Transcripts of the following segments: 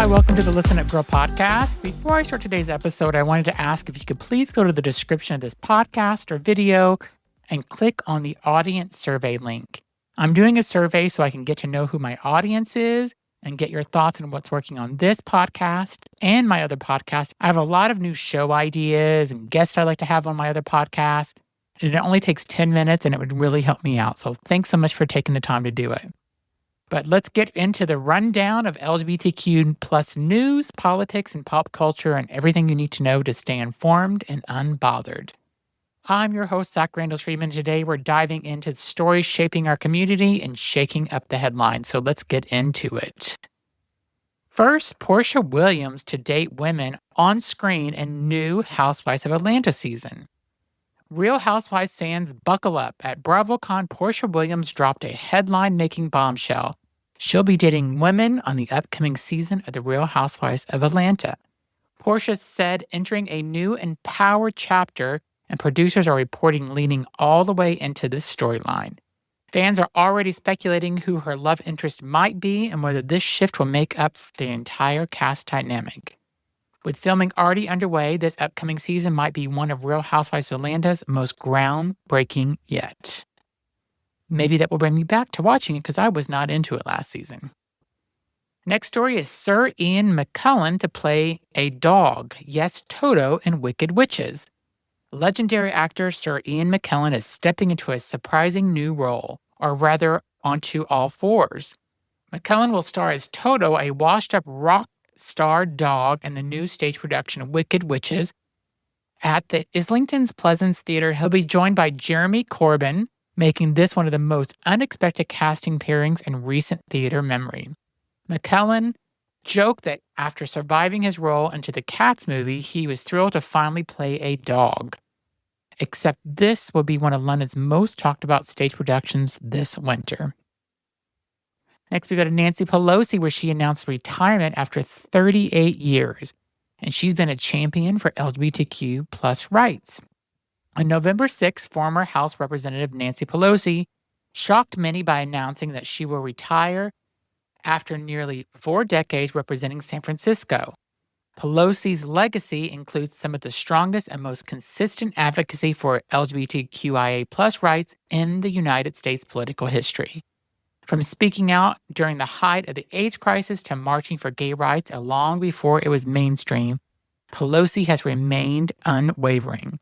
Hi, welcome to the Listen Up Girl podcast. Before I start today's episode, I wanted to ask if you could please go to the description of this podcast or video and click on the audience survey link. I'm doing a survey so I can get to know who my audience is and get your thoughts on what's working on this podcast and my other podcast. I have a lot of new show ideas and guests I'd like to have on my other podcast. And it only takes 10 minutes and it would really help me out. So thanks so much for taking the time to do it. But let's get into the rundown of LGBTQ plus news, politics, and pop culture and everything you need to know to stay informed and unbothered. I'm your host, Zach Randles-Friedman. Today we're diving into stories shaping our community and shaking up the headlines. So let's get into it. First, Porsha Williams to date women on screen in new Housewives of Atlanta season. Real Housewives fans, buckle up. At BravoCon, Porsha Williams dropped a headline-making bombshell. She'll be dating women on the upcoming season of The Real Housewives of Atlanta. Porsha said entering a new empowered chapter, and producers are reporting leaning all the way into this storyline. Fans are already speculating who her love interest might be and whether this shift will make up for the entire cast dynamic. With filming already underway, this upcoming season might be one of Real Housewives of Atlanta's most groundbreaking yet. Maybe that will bring me back to watching it because I was not into it last season. Next story is Sir Ian McKellen to play a dog, yes, Toto in Wicked Witches. Legendary actor Sir Ian McKellen is stepping into a surprising new role, or rather, onto all fours. McKellen will star as Toto, a washed-up rock star dog, in the new stage production of Wicked Witches. At the Islington's Pleasance Theater, he'll be joined by Jeremy Corbyn, making this one of the most unexpected casting pairings in recent theater memory. McKellen joked that after surviving his role into the Cats movie, he was thrilled to finally play a dog. Except this will be one of London's most talked about stage productions this winter. Next, we go to Nancy Pelosi, where she announced retirement after 38 years, and she's been a champion for LGBTQ plus rights. On November 6, former House Representative Nancy Pelosi shocked many by announcing that she will retire after nearly 4 decades representing San Francisco. Pelosi's legacy includes some of the strongest and most consistent advocacy for LGBTQIA plus rights in the United States political history. From speaking out during the height of the AIDS crisis to marching for gay rights long before it was mainstream, Pelosi has remained unwavering.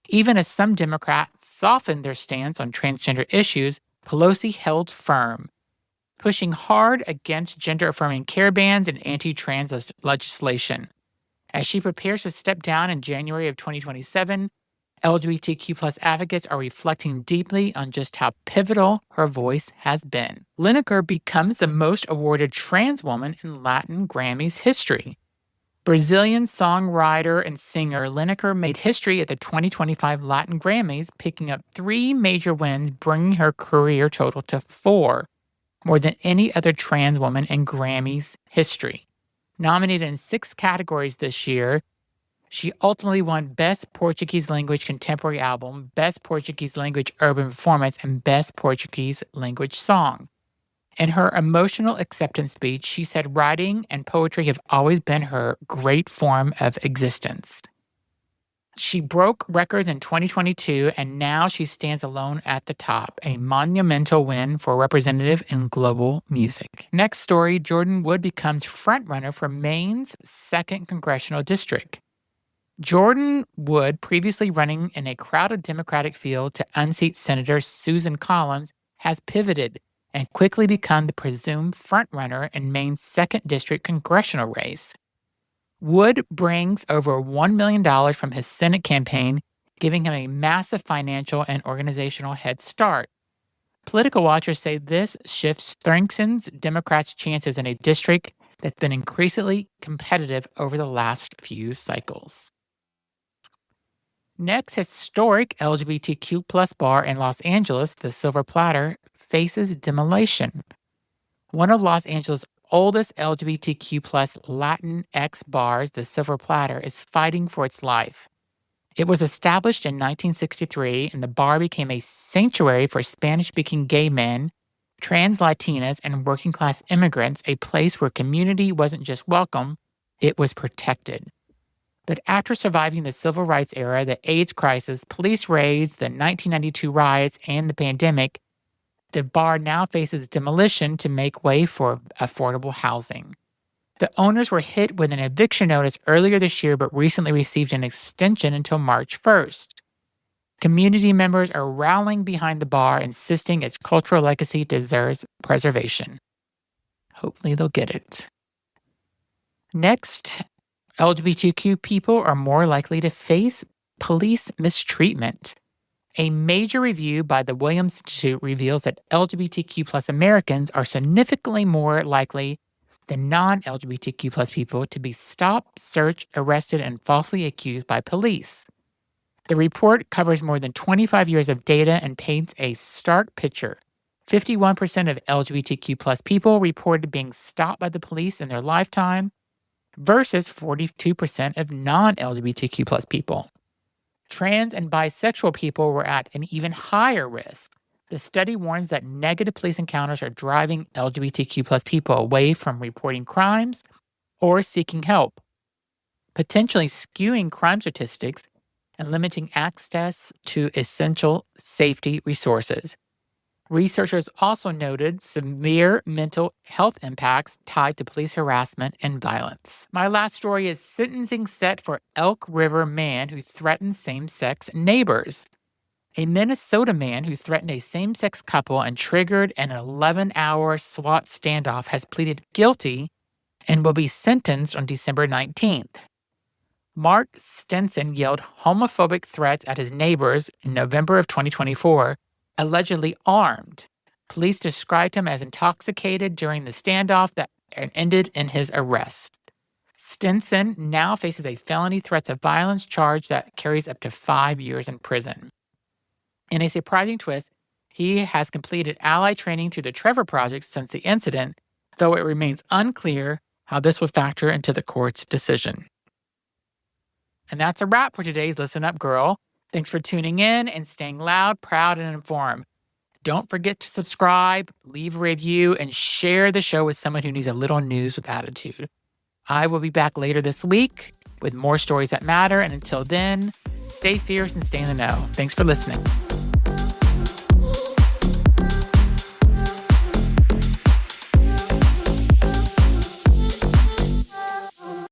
Even as some Democrats softened their stance on transgender issues, Pelosi held firm, pushing hard against gender-affirming care bans and anti-trans legislation. As she prepares to step down in January of 2027, LGBTQ plus advocates are reflecting deeply on just how pivotal her voice has been. Liniker becomes the most awarded trans woman in Latin Grammys history. Brazilian songwriter and singer Liniker made history at the 2025 Latin Grammys, picking up 3 major wins, bringing her career total to 4, more than any other trans woman in Grammys history. Nominated in 6 categories this year, she ultimately won Best Portuguese Language Contemporary Album, Best Portuguese Language Urban Performance, and Best Portuguese Language Song. In her emotional acceptance speech, she said writing and poetry have always been her great form of existence. She broke records in 2022, and now she stands alone at the top, a monumental win for a representative in global music. Next story, Jordan Wood becomes frontrunner for Maine's 2nd Congressional District. Jordan Wood, previously running in a crowded Democratic field to unseat Senator Susan Collins, has pivoted and quickly become the presumed frontrunner in Maine's 2nd District congressional race. Wood brings over $1 million from his Senate campaign, giving him a massive financial and organizational head start. Political watchers say this shift strengthens Democrats' chances in a district that's been increasingly competitive over the last few cycles. Next, historic LGBTQ plus bar in Los Angeles, the Silver Platter, faces demolition. One of Los Angeles' oldest LGBTQ plus Latinx bars, the Silver Platter, is fighting for its life. It was established in 1963, and the bar became a sanctuary for Spanish-speaking gay men, trans Latinas, and working-class immigrants a place where community wasn't just welcome, it was protected. But after surviving the civil rights era, the AIDS crisis, police raids, the 1992 riots, and the pandemic, the bar now faces demolition to make way for affordable housing. The owners were hit with an eviction notice earlier this year, but recently received an extension until March 1st. Community members are rallying behind the bar, insisting its cultural legacy deserves preservation. Hopefully they'll get it. Next, LGBTQ people are more likely to face police mistreatment. A major review by the Williams Institute reveals that LGBTQ plus Americans are significantly more likely than non-LGBTQ plus people to be stopped, searched, arrested, and falsely accused by police. The report covers more than 25 years of data and paints a stark picture. 51% of LGBTQ plus people reported being stopped by the police in their lifetime versus 42% of non-LGBTQ plus people. Trans and bisexual people were at an even higher risk. The study warns that negative police encounters are driving LGBTQ plus people away from reporting crimes or seeking help, potentially skewing crime statistics and limiting access to essential safety resources. Researchers also noted severe mental health impacts tied to police harassment and violence. My last story is sentencing set for Elk River man who threatened same-sex neighbors. A Minnesota man who threatened a same-sex couple and triggered an 11-hour SWAT standoff has pleaded guilty and will be sentenced on December 19th. Mark Stinson yelled homophobic threats at his neighbors in November of 2024, allegedly armed. Police described him as intoxicated during the standoff that ended in his arrest. Stinson now faces a felony threats of violence charge that carries up to 5 years in prison. In a surprising twist, he has completed ally training through the Trevor Project since the incident, though it remains unclear how this will factor into the court's decision. And that's a wrap for today's Listen Up Girl. Thanks for tuning in and staying loud, proud, and informed. Don't forget to subscribe, leave a review, and share the show with someone who needs a little news with attitude. I will be back later this week with more stories that matter. And until then, stay fierce and stay in the know. Thanks for listening.